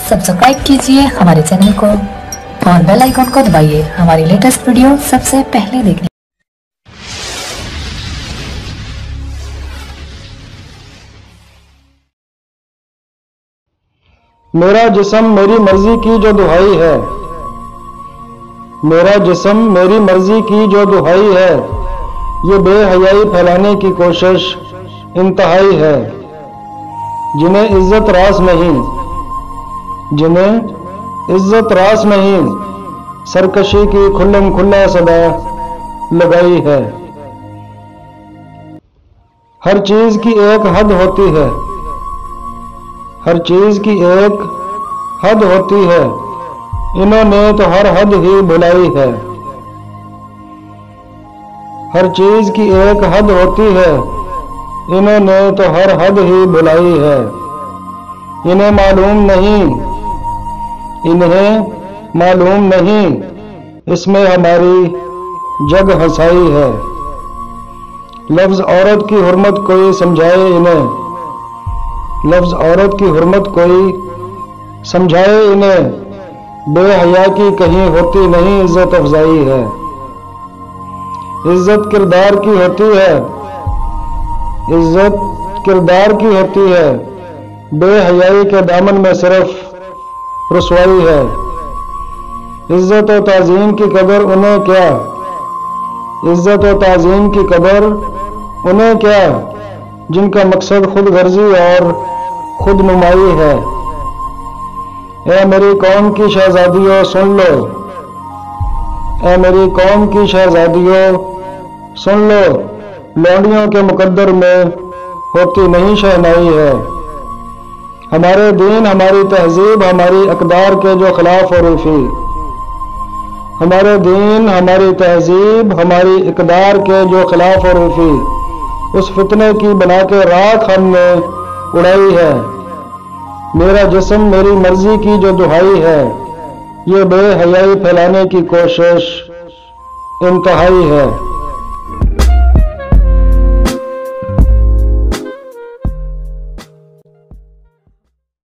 Subscribe कीजिए हमारे channel को और बेल आइकन को दबाइए हमारी लेटेस्ट वीडियो सबसे पहले देखने। मेरा जिस्म मेरी मर्जी की जो दुहाई है, मेरा जिस्म मेरी मर्जी की जो दुहाई है, ये बेहयाई फैलाने की कोशिश इंतहाई है। जिन्हें इज्जत रास नहीं, जिन्हें इज्जत रास नहीं, सरकशी की खुल्लम खुल्ला सदा लगाई है। हर चीज की एक हद होती है, हर चीज की एक हद होती है, इन्होंने तो हर हद ही बुलाई है। हर चीज की एक हद होती है, इन्होंने तो हर हद ही बुलाई है। इन्हें मालूम नहीं, इन्हें मालूम नहीं, इसमें हमारी जग हंसाई है। लफ्ज औरत की हुर्मत कोई समझाए इन्हें, लफ्ज औरत की हुर्मत कोई समझाए इन्हें, बेहया की कहीं होती नहीं इज्जत अफजाई है। इज्जत किरदार की होती है, इज्जत किरदार की होती है, बेहयाई के दामन में सिर्फ रुसवाई है। इज्जत और ताज़ीम की कदर उन्हें क्या, इज्जत और ताज़ीम की कदर उन्हें क्या, जिनका मकसद खुद गर्जी और खुद नुमाई है। ऐ मेरी कौम की शहजादियों सुन लो, ऐ मेरी कौम की शहजादियों सुन लो, लौंडियों के मुकद्दर में होती नहीं शहनाई है। हमारे दीन हमारी तहजीब हमारी अकदार के जो खिलाफ औरूफी, हमारे दीन हमारी तहजीब हमारी इकदार के जो खिलाफ औरूफी, उस फितने की बना के राख हमने उड़ाई है। मेरा जिस्म मेरी मर्जी की जो दुहाई है, ये बेहयाई फैलाने की कोशिश इंतहाई है।